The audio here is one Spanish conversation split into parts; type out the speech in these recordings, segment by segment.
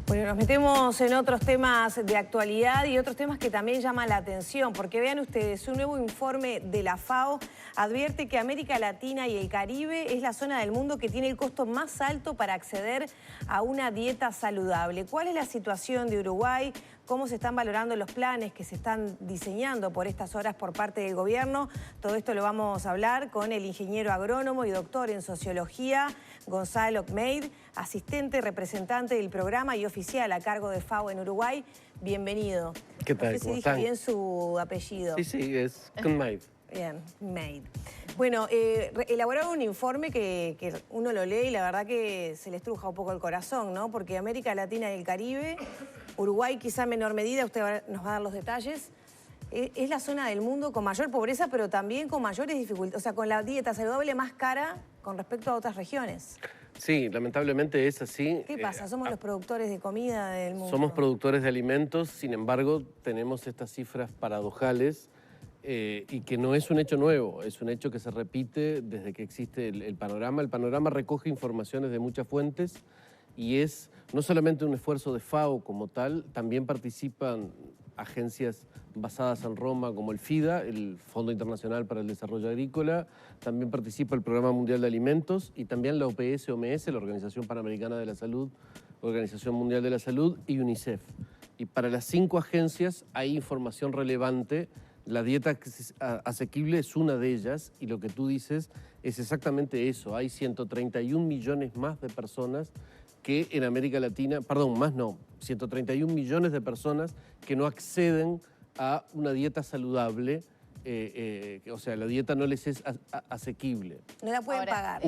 Bueno, nos metemos en otros temas de actualidad y otros temas que también llaman la atención, porque vean ustedes, un nuevo informe de la FAO advierte que América Latina y el Caribe es la zona del mundo que tiene el costo más alto para acceder a una dieta saludable. ¿Cuál es la situación de Uruguay? ¿Cómo se están valorando los planes que se están diseñando por estas horas por parte del gobierno? Todo esto lo vamos a hablar con el ingeniero agrónomo y doctor en sociología, Gonzalo Kmeid, asistente representante del programa y oficial a cargo de FAO en Uruguay. Bienvenido. ¿Qué tal? No sé si dije bien su apellido. Sí, es Kmeid. Bien, Kmeid. Bueno, elaboraron un informe que uno lo lee y la verdad que se le estruja un poco el corazón, ¿no? Porque América Latina y el Caribe, Uruguay quizá en menor medida, usted nos va a dar los detalles, es la zona del mundo con mayor pobreza, pero también con mayores dificultades, o sea, con la dieta saludable más cara con respecto a otras regiones. Sí, lamentablemente es así. ¿Qué pasa? Somos los productores de comida del mundo. Somos productores de alimentos, sin embargo, tenemos estas cifras paradojales y que no es un hecho nuevo, es un hecho que se repite desde que existe el panorama. El panorama recoge informaciones de muchas fuentes y es no solamente un esfuerzo de FAO como tal, también participan agencias basadas en Roma como el FIDA, el Fondo Internacional para el Desarrollo Agrícola, también participa el Programa Mundial de Alimentos y también la OPS-OMS, la Organización Panamericana de la Salud, Organización Mundial de la Salud y UNICEF. Y para las 5 agencias hay información relevante. La dieta asequible es una de ellas y lo que tú dices es exactamente eso. Hay 131 millones más de personas que en América Latina, perdón, más no, 131 millones de personas que no acceden a una dieta saludable, o sea, la dieta no les es asequible. No la pueden pagar.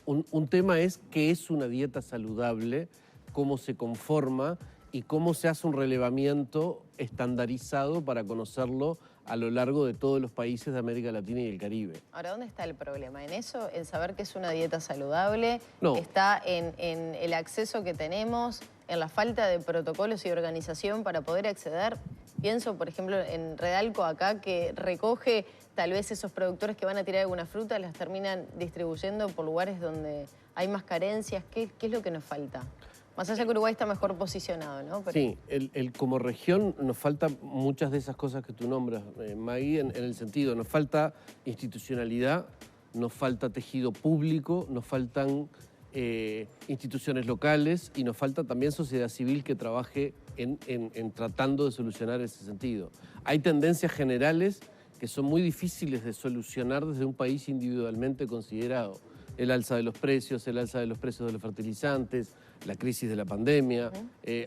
Un tema es qué es una dieta saludable, cómo se conforma y cómo se hace un relevamiento estandarizado para conocerlo a lo largo de todos los países de América Latina y el Caribe. Ahora, ¿dónde está el problema? ¿En eso? ¿En saber que es una dieta saludable? No. ¿Está en el acceso que tenemos? ¿En la falta de protocolos y organización para poder acceder? Pienso, por ejemplo, en Redalco acá, que recoge tal vez esos productores que van a tirar alguna fruta, las terminan distribuyendo por lugares donde hay más carencias. ¿Qué es lo que nos falta? Más allá que Uruguay está mejor posicionado, ¿no? Pero... Sí, como región nos faltan muchas de esas cosas que tú nombras, Maggie, en el sentido, nos falta institucionalidad, nos falta tejido público, nos faltan instituciones locales y nos falta también sociedad civil que trabaje en tratando de solucionar ese sentido. Hay tendencias generales que son muy difíciles de solucionar desde un país individualmente considerado. El alza de los precios de los fertilizantes, la crisis de la pandemia,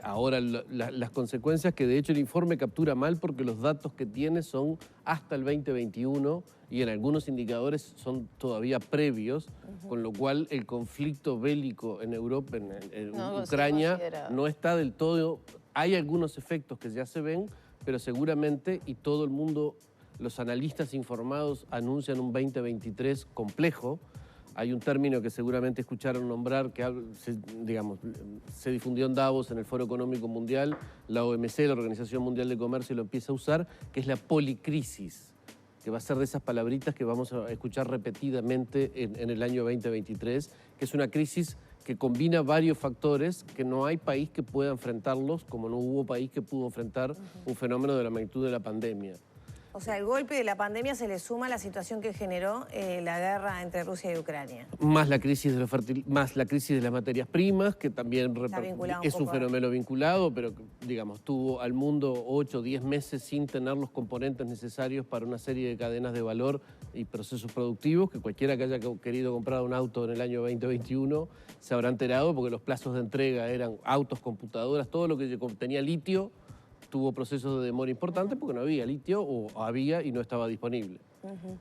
ahora las consecuencias que de hecho el informe captura mal porque los datos que tiene son hasta el 2021 y en algunos indicadores son todavía previos, con lo cual el conflicto bélico en Europa, en Ucrania, no está del todo... Hay algunos efectos que ya se ven, pero seguramente, y todo el mundo, los analistas informados anuncian un 2023 complejo. Hay un término que seguramente escucharon nombrar, que se difundió en Davos, en el Foro Económico Mundial, la OMC, la Organización Mundial de Comercio, lo empieza a usar, que es la policrisis, que va a ser de esas palabritas que vamos a escuchar repetidamente en el año 2023, que es una crisis que combina varios factores que no hay país que pueda enfrentarlos, como no hubo país que pudo enfrentar un fenómeno de la magnitud de la pandemia. O sea, el golpe de la pandemia se le suma a la situación que generó la guerra entre Rusia y Ucrania. Más la crisis de las materias primas, que también es un fenómeno vinculado, pero digamos, tuvo al mundo 8 o 10 meses sin tener los componentes necesarios para una serie de cadenas de valor y procesos productivos, que cualquiera que haya querido comprar un auto en el año 2021 se habrá enterado, porque los plazos de entrega eran autos, computadoras, todo lo que tenía litio, tuvo procesos de demora importantes porque no había litio o había y no estaba disponible.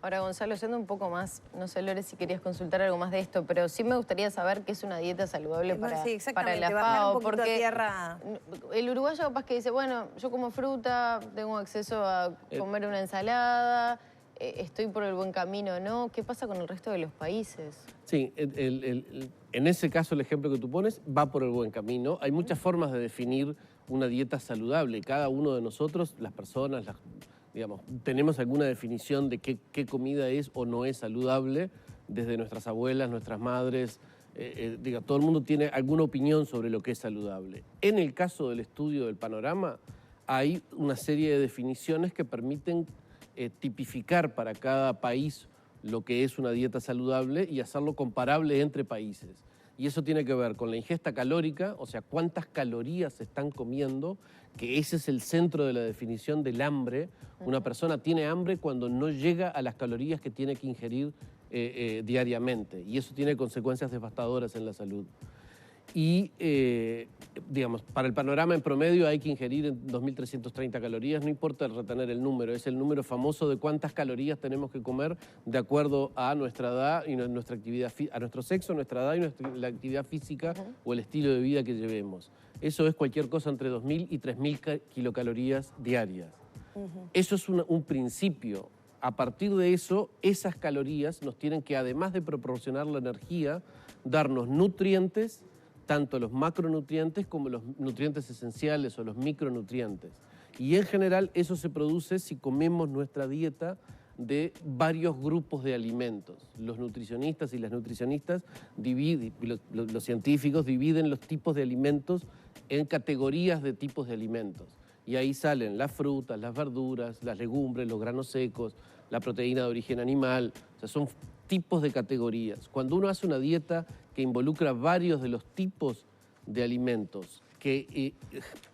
Ahora, Gonzalo, yendo un poco más, no sé, Lore, si querías consultar algo más de esto, pero sí me gustaría saber qué es una dieta saludable para la FAO, porque el uruguayo capaz que dice, bueno, yo como fruta, tengo acceso a comer una ensalada, estoy por el buen camino, ¿no? ¿Qué pasa con el resto de los países? Sí, en ese caso el ejemplo que tú pones va por el buen camino. Hay muchas formas de definir una dieta saludable. Cada uno de nosotros, las personas, tenemos alguna definición de qué comida es o no es saludable, desde nuestras abuelas, nuestras madres, todo el mundo tiene alguna opinión sobre lo que es saludable. En el caso del estudio del panorama, hay una serie de definiciones que permiten tipificar para cada país lo que es una dieta saludable y hacerlo comparable entre países. Y eso tiene que ver con la ingesta calórica, o sea, cuántas calorías se están comiendo, que ese es el centro de la definición del hambre. Una persona tiene hambre cuando no llega a las calorías que tiene que ingerir diariamente, y eso tiene consecuencias devastadoras en la salud. Y, digamos, para el panorama en promedio hay que ingerir 2.330 calorías, no importa retener el número, es el número famoso de cuántas calorías tenemos que comer de acuerdo a nuestra edad y nuestra actividad, a nuestro sexo, nuestra edad y la actividad física o el estilo de vida que llevemos. Eso es cualquier cosa entre 2.000 y 3.000 kilocalorías diarias. Eso es un principio. A partir de eso, esas calorías nos tienen que, además de proporcionar la energía, darnos nutrientes, tanto los macronutrientes como los nutrientes esenciales o los micronutrientes. Y en general eso se produce si comemos nuestra dieta de varios grupos de alimentos. Los nutricionistas y las nutricionistas los científicos dividen los tipos de alimentos en categorías de tipos de alimentos. Y ahí salen las frutas, las verduras, las legumbres, los granos secos, la proteína de origen animal. O sea, son tipos de categorías. Cuando uno hace una dieta que involucra varios de los tipos de alimentos, que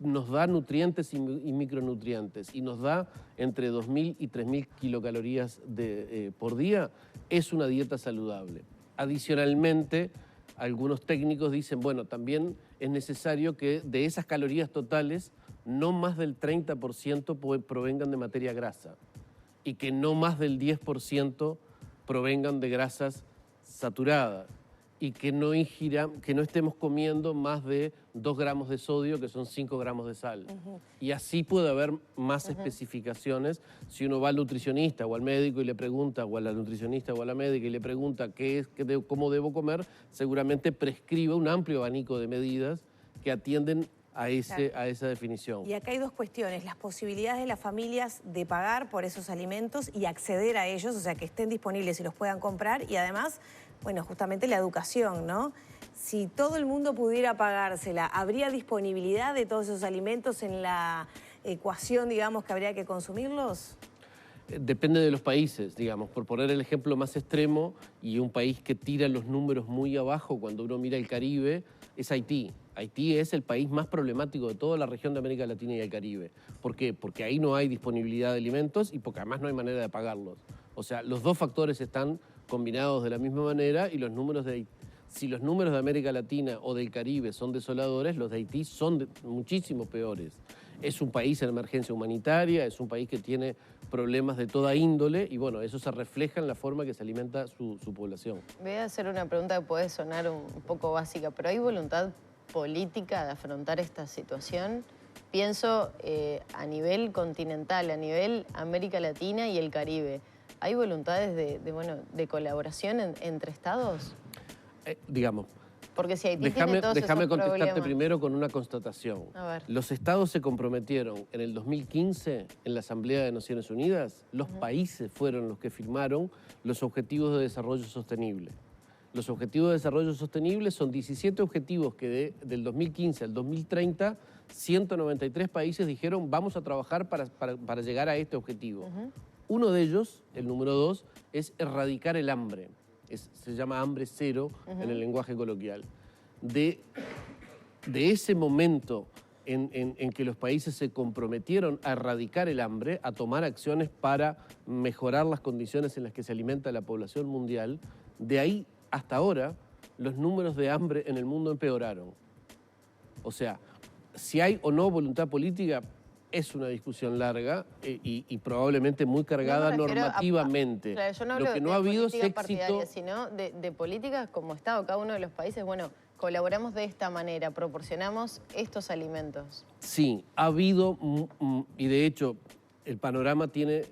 nos da nutrientes y micronutrientes y nos da entre 2.000 y 3.000 kilocalorías por día, es una dieta saludable. Adicionalmente, algunos técnicos dicen, bueno, también es necesario que de esas calorías totales no más del 30% provengan de materia grasa y que no más del 10% provengan de grasas saturadas y que no estemos comiendo más de 2 gramos de sodio, que son 5 gramos de sal. Y así puede haber más especificaciones. Si uno va al nutricionista o al médico y le pregunta, o a la nutricionista o a la médica y le pregunta cómo debo comer, seguramente prescribe un amplio abanico de medidas que atienden a esa definición. Y acá hay dos cuestiones, las posibilidades de las familias de pagar por esos alimentos y acceder a ellos, o sea, que estén disponibles y los puedan comprar, y además, bueno, justamente la educación, ¿no? Si todo el mundo pudiera pagársela, ¿habría disponibilidad de todos esos alimentos en la ecuación, digamos, que habría que consumirlos? Depende de los países, digamos, por poner el ejemplo más extremo, y un país que tira los números muy abajo cuando uno mira el Caribe, es Haití. Haití es el país más problemático de toda la región de América Latina y el Caribe. ¿Por qué? Porque ahí no hay disponibilidad de alimentos y porque además no hay manera de pagarlos. O sea, los dos factores están combinados de la misma manera y si los números de América Latina o del Caribe son desoladores, los de Haití son muchísimo peores. Es un país en emergencia humanitaria, es un país que tiene problemas de toda índole y bueno, eso se refleja en la forma que se alimenta su población. Voy a hacer una pregunta que puede sonar un poco básica, pero ¿hay voluntad política de afrontar esta situación? Pienso a nivel continental, a nivel América Latina y el Caribe. ¿Hay voluntades de colaboración entre estados? Digamos, porque si Haití tiene todos déjame esos contestarte problemas. primero con una constatación. A ver. Los estados se comprometieron en el 2015 en la Asamblea de Naciones Unidas, los países fueron los que firmaron los Objetivos de Desarrollo Sostenible. Los Objetivos de Desarrollo Sostenible son 17 objetivos que del 2015 al 2030, 193 países dijeron vamos a trabajar para llegar a este objetivo. Uno de ellos, el número 2, es erradicar el hambre. Se llama hambre cero en el lenguaje coloquial. De ese momento en que los países se comprometieron a erradicar el hambre, a tomar acciones para mejorar las condiciones en las que se alimenta la población mundial, de ahí hasta ahora los números de hambre en el mundo empeoraron. O sea, si hay o no voluntad política, es una discusión larga y probablemente muy cargada normativamente. Claro, yo no hablo Lo que no ha habido es éxito, partidaria, sino de políticas como Estado, cada uno de los países, bueno, colaboramos de esta manera, proporcionamos estos alimentos. Sí, ha habido, y de hecho el panorama tiene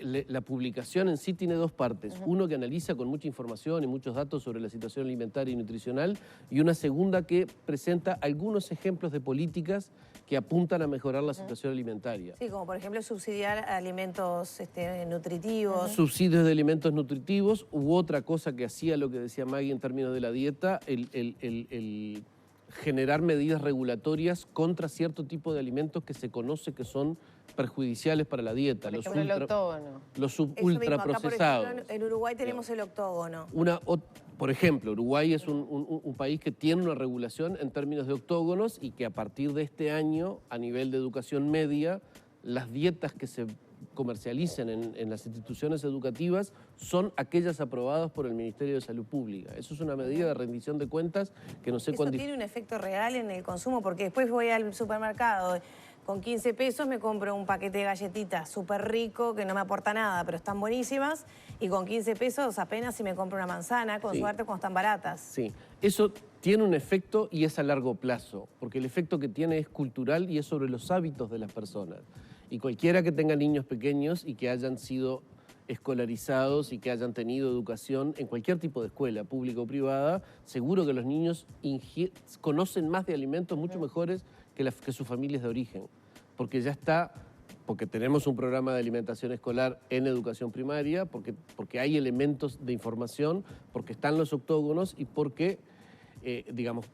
la publicación en sí tiene dos partes. Uno que analiza con mucha información y muchos datos sobre la situación alimentaria y nutricional, y una segunda que presenta algunos ejemplos de políticas que apuntan a mejorar la situación alimentaria. Sí, como por ejemplo subsidiar alimentos nutritivos. Subsidios de alimentos nutritivos, u otra cosa que hacía lo que decía Maggie en términos de la dieta, el generar medidas regulatorias contra cierto tipo de alimentos que se conoce que son perjudiciales para la dieta. Por ejemplo, el octógono. Los Eso mismo, ultraprocesados. acá, por ejemplo, en Uruguay tenemos el octógono. Por ejemplo, Uruguay es un país que tiene una regulación en términos de octógonos y que a partir de este año, a nivel de educación media, las dietas que se comercialicen en las instituciones educativas son aquellas aprobadas por el Ministerio de Salud Pública. Eso es una medida de rendición de cuentas que no sé cuándo... ¿Eso tiene un efecto real en el consumo? Porque después voy al supermercado, con 15 pesos me compro un paquete de galletitas súper rico, que no me aporta nada, pero están buenísimas, y con 15 pesos apenas si me compro una manzana, con suerte cuando están baratas. Sí, eso tiene un efecto y es a largo plazo, porque el efecto que tiene es cultural y es sobre los hábitos de las personas. Y cualquiera que tenga niños pequeños y que hayan sido escolarizados y que hayan tenido educación en cualquier tipo de escuela, pública o privada, seguro que los niños conocen más de alimentos mucho mejores que sus familias de origen. Porque ya está, porque tenemos un programa de alimentación escolar en educación primaria, porque hay elementos de información, porque están los octógonos y porque... digamos,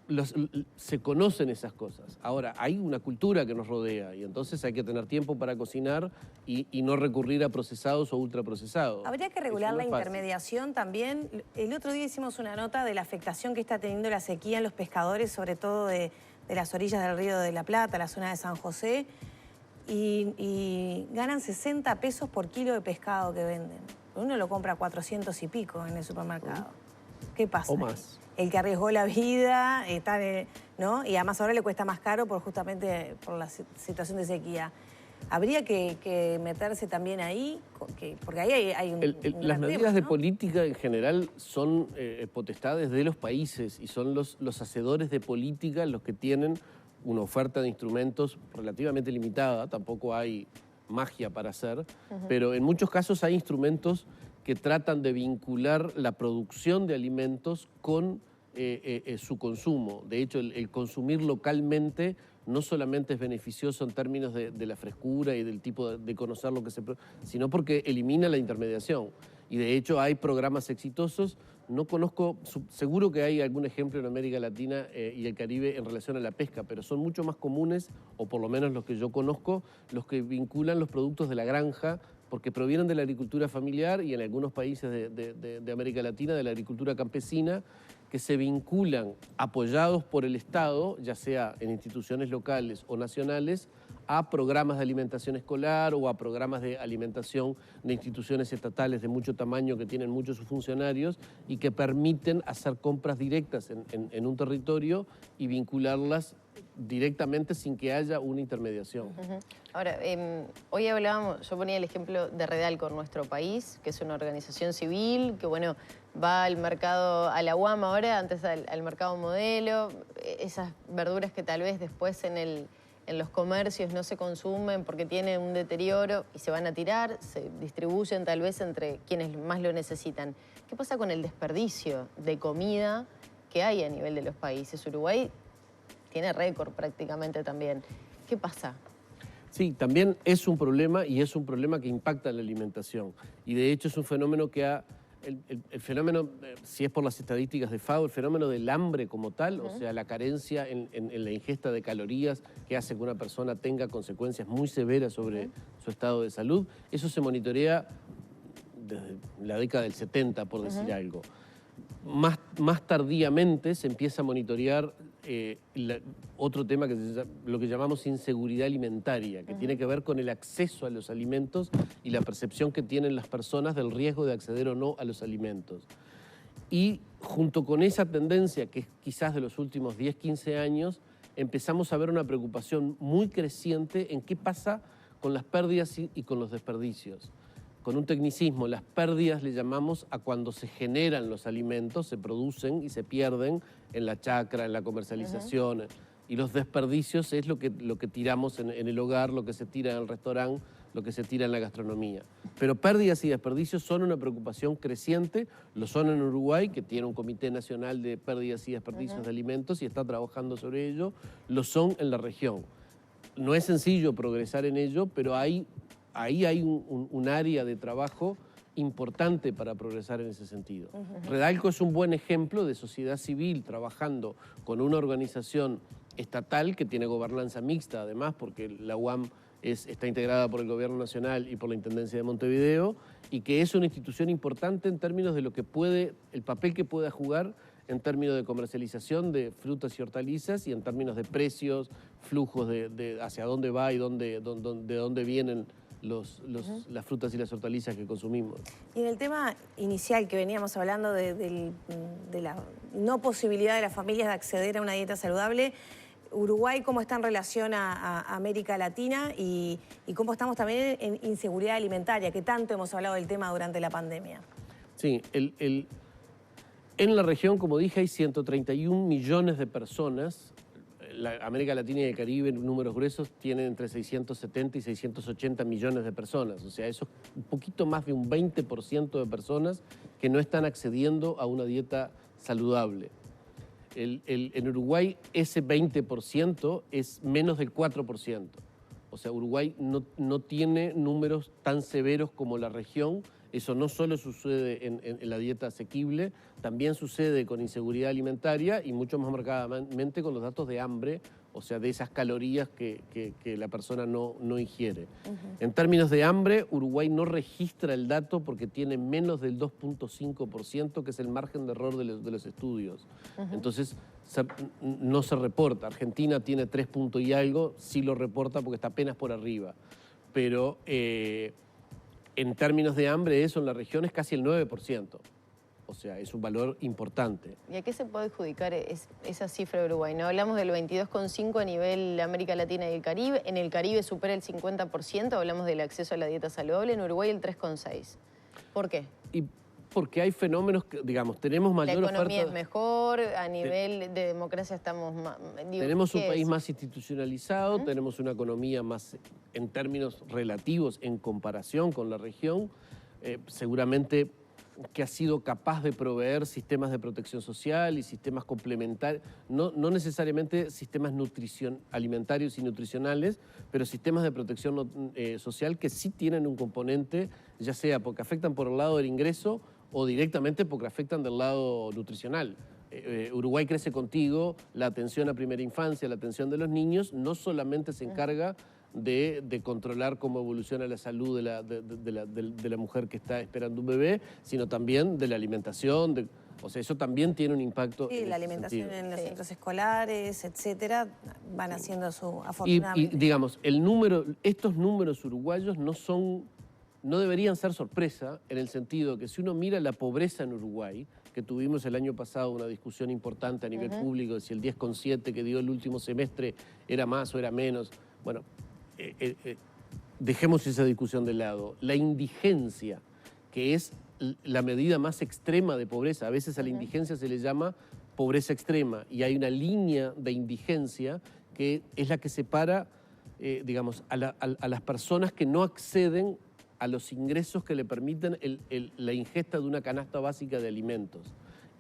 se conocen esas cosas. Ahora, hay una cultura que nos rodea y entonces hay que tener tiempo para cocinar y no recurrir a procesados o ultraprocesados. ¿Habría que regular la intermediación también? El otro día hicimos una nota de la afectación que está teniendo la sequía en los pescadores, sobre todo de las orillas del Río de la Plata, la zona de San José, y ganan 60 pesos por kilo de pescado que venden. Uno lo compra a 400 y pico en el supermercado. ¿Qué pasa? O más. El que arriesgó la vida, ¿no? Y además ahora le cuesta más caro justamente por la situación de sequía. ¿Habría que meterse también ahí? Porque ahí hay un las medidas de ¿no? política en general son potestades de los países y son los hacedores de política los que tienen una oferta de instrumentos relativamente limitada. Tampoco hay magia para hacer, pero en muchos casos hay instrumentos que tratan de vincular la producción de alimentos con su consumo. De hecho, el consumir localmente no solamente es beneficioso en términos de la frescura y del tipo de conocer lo que se produce, sino porque elimina la intermediación. Y de hecho hay programas exitosos. No conozco, seguro que hay algún ejemplo en América Latina y el Caribe en relación a la pesca, pero son mucho más comunes, o por lo menos los que yo conozco, los que vinculan los productos de la granja, porque provienen de la agricultura familiar y en algunos países de América Latina de la agricultura campesina, que se vinculan, apoyados por el Estado, ya sea en instituciones locales o nacionales, a programas de alimentación escolar o a programas de alimentación de instituciones estatales de mucho tamaño que tienen muchos sus funcionarios y que permiten hacer compras directas en un territorio y vincularlas directamente sin que haya una intermediación. Ahora, hoy hablábamos, yo ponía el ejemplo de Redalco en nuestro país, que es una organización civil, que bueno, va al mercado, a la UAM ahora, antes al mercado modelo, esas verduras que tal vez después en los comercios no se consumen porque tienen un deterioro y se van a tirar, se distribuyen tal vez entre quienes más lo necesitan. ¿Qué pasa con el desperdicio de comida que hay a nivel de los países? Uruguay tiene récord prácticamente también. ¿Qué pasa? Sí, también es un problema y es un problema que impacta en la alimentación. Y de hecho es un fenómeno que ha... El fenómeno, si es por las estadísticas de FAO, el fenómeno del hambre como tal, o sea, la carencia en la ingesta de calorías que hace que una persona tenga consecuencias muy severas sobre su estado de salud, eso se monitorea desde la década del 70, por decir algo. Más tardíamente se empieza a monitorear otro tema que es lo que llamamos inseguridad alimentaria, que tiene que ver con el acceso a los alimentos y la percepción que tienen las personas del riesgo de acceder o no a los alimentos. Y junto con esa tendencia, que es quizás de los últimos 10, 15 años, empezamos a ver una preocupación muy creciente en qué pasa con las pérdidas y con los desperdicios. Con un tecnicismo, las pérdidas le llamamos a cuando se generan los alimentos, se producen y se pierden en la chacra, en la comercialización. Y los desperdicios es lo que tiramos en el hogar, lo que se tira en el restaurante, lo que se tira en la gastronomía. Pero pérdidas y desperdicios son una preocupación creciente, lo son en Uruguay, que tiene un Comité Nacional de Pérdidas y Desperdicios de Alimentos y está trabajando sobre ello, lo son en la región. No es sencillo progresar en ello, pero ahí hay un área de trabajo importante para progresar en ese sentido. Redalco es un buen ejemplo de sociedad civil trabajando con una organización estatal que tiene gobernanza mixta, además, porque la UAM está integrada por el Gobierno Nacional y por la Intendencia de Montevideo, y que es una institución importante en términos de el papel que pueda jugar en términos de comercialización de frutas y hortalizas y en términos de precios, flujos de hacia dónde va y de dónde vienen las frutas y las hortalizas que consumimos. Y en el tema inicial que veníamos hablando de la no posibilidad de las familias de acceder a una dieta saludable, Uruguay, ¿cómo está en relación a América Latina y cómo estamos también en inseguridad alimentaria, que tanto hemos hablado del tema durante la pandemia? Sí, en la región, como dije, hay 131 millones de personas. América Latina y el Caribe, en números gruesos, tienen entre 670 y 680 millones de personas. O sea, eso es un poquito más de un 20% de personas que no están accediendo a una dieta saludable. En Uruguay ese 20% es menos del 4%. O sea, Uruguay no tiene números tan severos como la región. Eso no solo sucede en la dieta asequible, también sucede con inseguridad alimentaria y mucho más marcadamente con los datos de hambre, o sea, de esas calorías que la persona no ingiere. En términos de hambre, Uruguay no registra el dato porque tiene menos del 2.5%, que es el margen de error de los estudios. Entonces, no se reporta. Argentina tiene 3 puntos y algo, sí lo reporta porque está apenas por arriba. Pero en términos de hambre, eso en la región es casi el 9%. O sea, es un valor importante. ¿Y a qué se puede adjudicar esa cifra de Uruguay? No hablamos del 22,5% a nivel América Latina y el Caribe. En el Caribe supera el 50%, hablamos del acceso a la dieta saludable. En Uruguay el 3,6%. ¿Por qué? Y porque hay fenómenos que, digamos, tenemos mayor oferta. La economía es mejor, a nivel de democracia estamos más... Tenemos un país más institucionalizado, tenemos una economía más, en términos relativos, en comparación con la región, seguramente que ha sido capaz de proveer sistemas de protección social y sistemas complementarios, no necesariamente sistemas alimentarios y nutricionales, pero sistemas de protección social que sí tienen un componente, ya sea porque afectan por el lado del ingreso o directamente porque afectan del lado nutricional. Uruguay Crece Contigo, la atención a primera infancia, la atención de los niños, no solamente se encarga de controlar cómo evoluciona la salud de la mujer que está esperando un bebé, sino también de la alimentación, o sea, eso también tiene un impacto. Sí, la alimentación en los centros escolares, etcétera, van haciendo su afortunadamente. Y digamos, estos números uruguayos no deberían ser sorpresa, en el sentido que si uno mira la pobreza en Uruguay, que tuvimos el año pasado una discusión importante a nivel público de si el 10,7 que dio el último semestre era más o era menos, bueno, dejemos esa discusión de lado. La indigencia, que es la medida más extrema de pobreza, a veces a la indigencia se le llama pobreza extrema, y hay una línea de indigencia que es la que separa, digamos, a las personas que no acceden a los ingresos que le permiten la ingesta de una canasta básica de alimentos.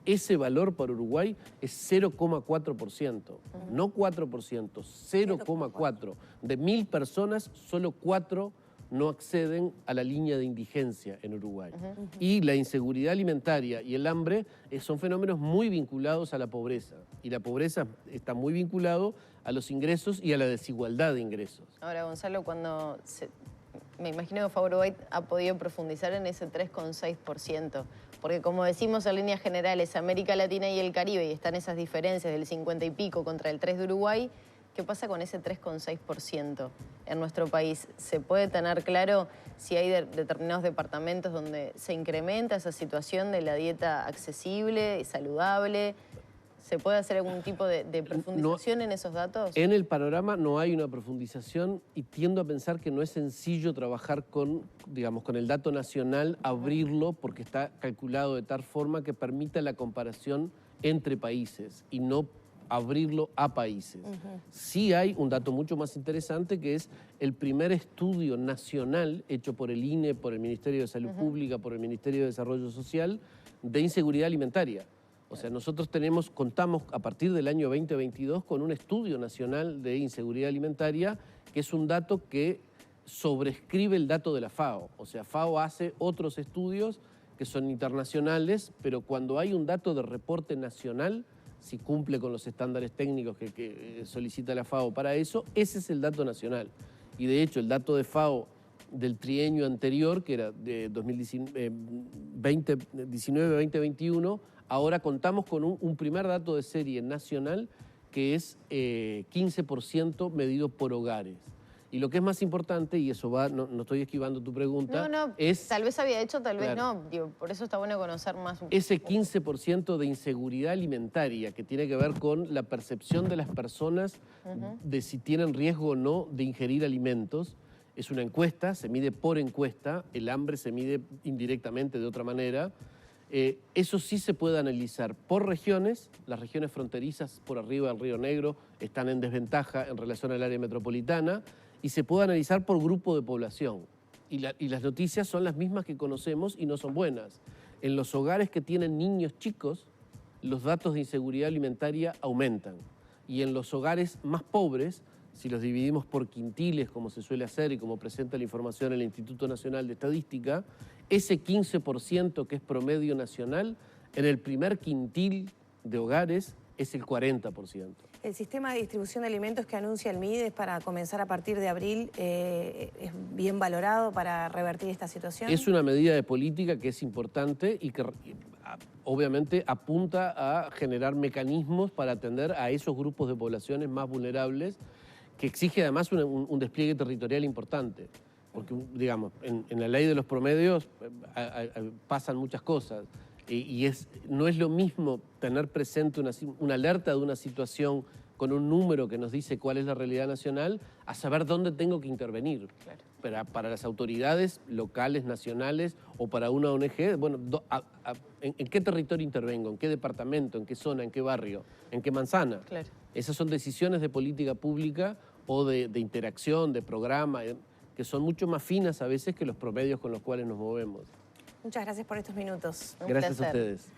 Ese valor para Uruguay es 0,4%, no 4%, 0,4%. De 1.000 personas, solo 4 no acceden a la línea de indigencia en Uruguay. Y la inseguridad alimentaria y el hambre son fenómenos muy vinculados a la pobreza. Y la pobreza está muy vinculado a los ingresos y a la desigualdad de ingresos. Ahora, Gonzalo, me imagino que Uruguay ha podido profundizar en ese 3,6%. Porque como decimos en líneas generales, América Latina y el Caribe, y están esas diferencias del 50 y pico contra el 3 de Uruguay, ¿qué pasa con ese 3,6% en nuestro país? ¿Se puede tener claro si hay determinados departamentos donde se incrementa esa situación de la dieta accesible y saludable? ¿Se puede hacer algún tipo de profundización en esos datos? En el panorama no hay una profundización y tiendo a pensar que no es sencillo trabajar con el dato nacional, abrirlo porque está calculado de tal forma que permita la comparación entre países y no abrirlo a países. Sí hay un dato mucho más interesante, que es el primer estudio nacional hecho por el INE, por el Ministerio de Salud Pública, por el Ministerio de Desarrollo Social, de inseguridad alimentaria. O sea, nosotros contamos a partir del año 2022 con un estudio nacional de inseguridad alimentaria, que es un dato que sobrescribe el dato de la FAO. O sea, FAO hace otros estudios que son internacionales, pero cuando hay un dato de reporte nacional, si cumple con los estándares técnicos que solicita la FAO para eso, ese es el dato nacional. Y de hecho, el dato de FAO del trienio anterior, que era de 2019-2021, ahora contamos con un primer dato de serie nacional que es 15% medido por hogares. Y lo que es más importante, y eso va, no estoy esquivando tu pregunta, es... Tal vez había hecho, tal vez no. Digo, por eso está bueno conocer más. Ese 15% de inseguridad alimentaria que tiene que ver con la percepción de las personas de si tienen riesgo o no de ingerir alimentos. Es una encuesta, se mide por encuesta, el hambre se mide indirectamente de otra manera. Eso sí se puede analizar por regiones. Las regiones fronterizas por arriba del Río Negro están en desventaja en relación al área metropolitana, y se puede analizar por grupo de población. Y las noticias son las mismas que conocemos y no son buenas. En los hogares que tienen niños chicos, los datos de inseguridad alimentaria aumentan. Y en los hogares más pobres, si los dividimos por quintiles, como se suele hacer y como presenta la información el Instituto Nacional de Estadística, ese 15% que es promedio nacional, en el primer quintil de hogares es el 40%. El sistema de distribución de alimentos que anuncia el MIDES para comenzar a partir de abril es bien valorado para revertir esta situación. Es una medida de política que es importante y que obviamente apunta a generar mecanismos para atender a esos grupos de poblaciones más vulnerables, que exige además un despliegue territorial importante. Porque, digamos, en la ley de los promedios pasan muchas cosas. Y no es lo mismo tener presente una alerta de una situación con un número que nos dice cuál es la realidad nacional, a saber dónde tengo que intervenir. Claro. Para las autoridades locales, nacionales o para una ONG, bueno, ¿en qué territorio intervengo? ¿En qué departamento? ¿En qué zona? ¿En qué barrio? ¿En qué manzana? Claro. Esas son decisiones de política pública o de interacción, de programa, que son mucho más finas a veces que los promedios con los cuales nos movemos. Muchas gracias por estos minutos. Gracias a ustedes.